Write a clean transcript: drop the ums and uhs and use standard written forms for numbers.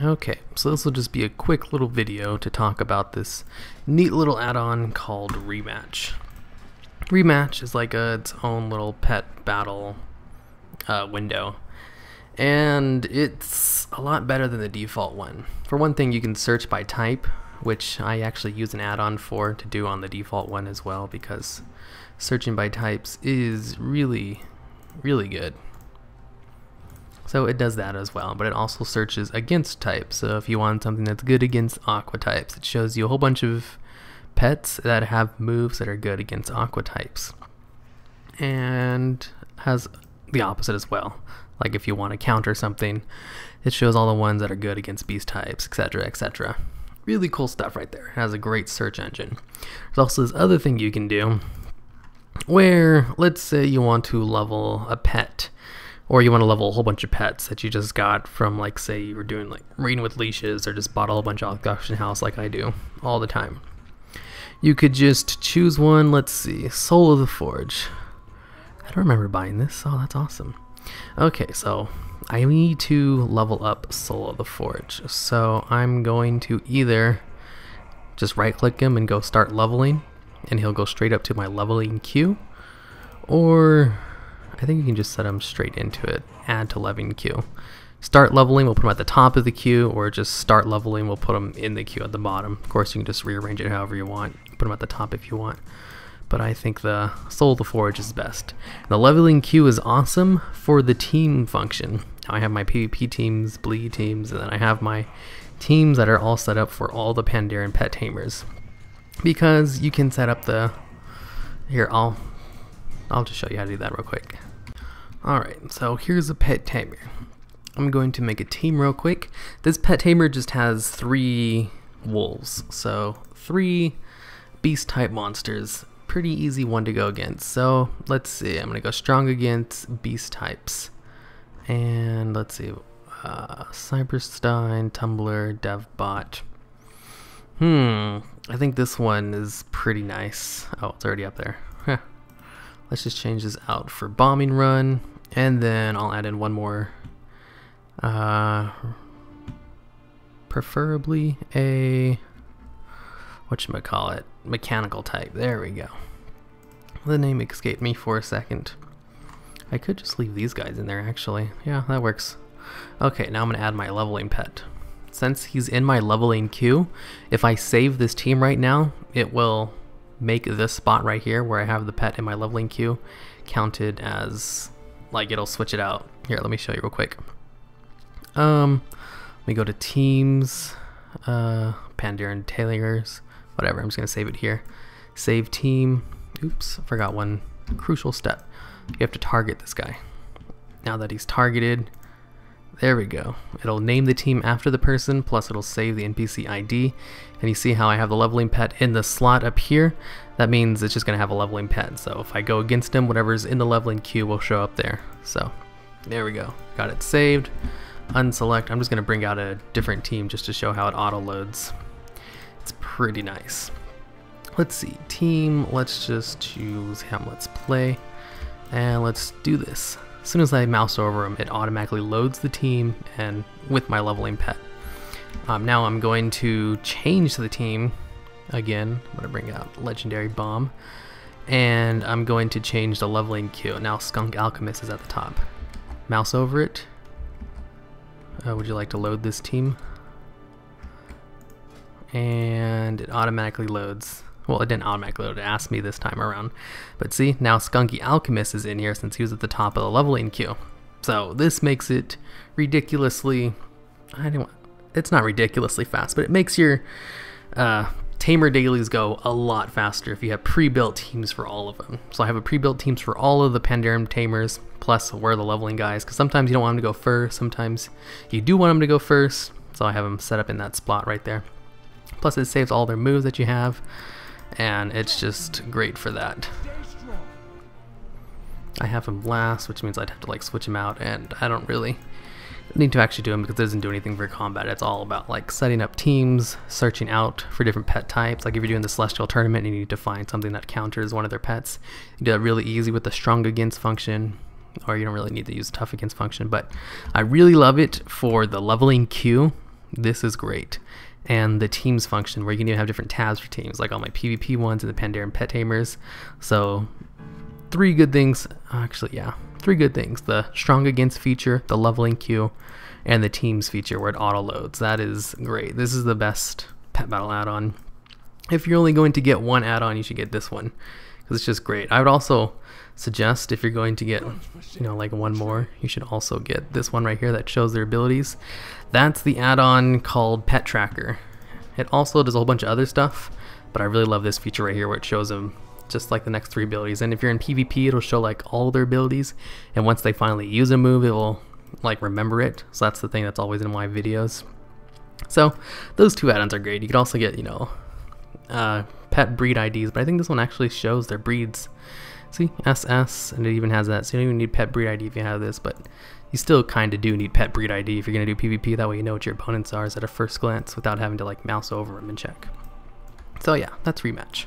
Okay, so this will just be a quick little video to talk about this neat little add-on called Rematch. Rematch is like its own little pet battle window, and it's a lot better than the default one. For one thing, you can search by type, which I actually use an add-on for to do on the default one as well, because searching by types is really good. So it does that as well, but it also searches against types. So if you want something that's good against aqua types, it shows you a whole bunch of pets that have moves that are good against aqua types. And has the opposite as well. Like if you want to counter something, it shows all the ones that are good against beast types, etc, etc. Really cool stuff right there. It has a great search engine. There's also this other thing you can do where, let's say you want to level a pet, or you want to level a whole bunch of pets that you just got from, like, say you were doing like raiding with leashes, or just bought a whole bunch off the auction house like I do all the time. You could just choose one. Let's see, Soul of the Forge. I don't remember buying this. Oh, that's awesome. Okay, so I need to level up Soul of the Forge. So I'm going to either just right click him and go start leveling, and he'll go straight up to my leveling queue, or I think you can just set him straight into it. Add to leveling queue. Start leveling, we'll put him at the top of the queue, or just start leveling, we'll put him in the queue at the bottom. Of course, you can just rearrange it however you want. Put him at the top if you want. But I think the Soul of the Forge is best. The leveling queue is awesome for the team function. Now I have my PvP teams, bleed teams, and then I have my teams that are all set up for all the Pandaren pet tamers. Because you can set up the... Here, I'll just show you how to do that real quick. Alright, so here's a pet tamer. I'm going to make a team real quick. This pet tamer just has 3 wolves, so 3 beast type monsters. Pretty easy one to go against. So let's see, I'm gonna go strong against beast types. And let's see, Cyberstein, Tumbler, Devbot. I think this one is pretty nice. Oh, it's already up there. Let's just change this out for bombing run, and then I'll add in one more, preferably a, whatchamacallit, mechanical type. There we go. The name escaped me for a second. I could just leave these guys in there actually. Yeah, that works. Okay, now I'm gonna add my leveling pet. Since he's in my leveling queue, if I save this team right now, it will make this spot right here where I have the pet in my leveling queue counted as, like, it'll switch it out. Here, let me show you real quick. Let me go to teams, Pandaren Tailors, whatever. I'm just gonna save it here. Save team. Oops, I forgot one crucial step. You have to target this guy. Now that he's targeted, there we go. It'll name the team after the person, plus it'll save the NPC ID. And you see how I have the leveling pet in the slot up here? That means it's just gonna have a leveling pet. So if I go against him, whatever's in the leveling queue will show up there. So there we go. Got it saved. Unselect. I'm just gonna bring out a different team just to show how it auto loads. It's pretty nice. Let's see, team, let's just choose Hamlet's Play, and let's do this. As soon as I mouse over him, it automatically loads the team, and with my leveling pet. Now I'm going to change the team again. I'm going to bring out Legendary Bomb, and I'm going to change the leveling queue. Now Skunk Alchemist is at the top. Mouse over it. Would you like to load this team? And it automatically loads. Well, it didn't automatically load, it asked me this time around. But see, now Skunky Alchemist is in here since he was at the top of the leveling queue. So this makes it ridiculously, it's not ridiculously fast, but it makes your tamer dailies go a lot faster if you have pre-built teams for all of them. So I have a pre-built teams for all of the Pandaren tamers, plus we're the leveling guys, because sometimes you don't want them to go first, sometimes you do want them to go first. So I have them set up in that spot right there. Plus it saves all their moves that you have, and it's just great for that. I have him last, which means I'd have to like switch him out, and I don't really need to actually do him because it doesn't do anything for combat. It's all about like setting up teams, searching out for different pet types. Like if you're doing the Celestial Tournament and you need to find something that counters one of their pets, you do that really easy with the strong against function, or you don't really need to use tough against function. But I really love it for the leveling queue. This is great. And the teams function, where you can even have different tabs for teams, like all my PvP ones and the Pandaren Pet Tamers. So 3 good things, actually, yeah, 3 good things. The Strong Against feature, the leveling queue, and the teams feature where it auto loads. That is great. This is the best pet battle add-on. If you're only going to get one add-on, you should get this one, because it's just great. I would also suggest, if you're going to get, you know, like one more, you should also get this one right here that shows their abilities. That's the add-on called PetTraker. It also does a whole bunch of other stuff, but I really love this feature right here where it shows them just like the next 3 abilities. And if you're in PvP, it'll show like all their abilities, and once they finally use a move, it will like remember it. So that's the thing that's always in my videos. So those 2 add-ons are great. You could also get, you know, pet breed IDs, but I think this one actually shows their breeds. See, SS, and it even has that, so you don't even need pet breed ID if you have this, but you still kind of do need pet breed ID if you're going to do PvP. That way you know what your opponents are at a first glance without having to like mouse over them and check. So yeah, that's Rematch.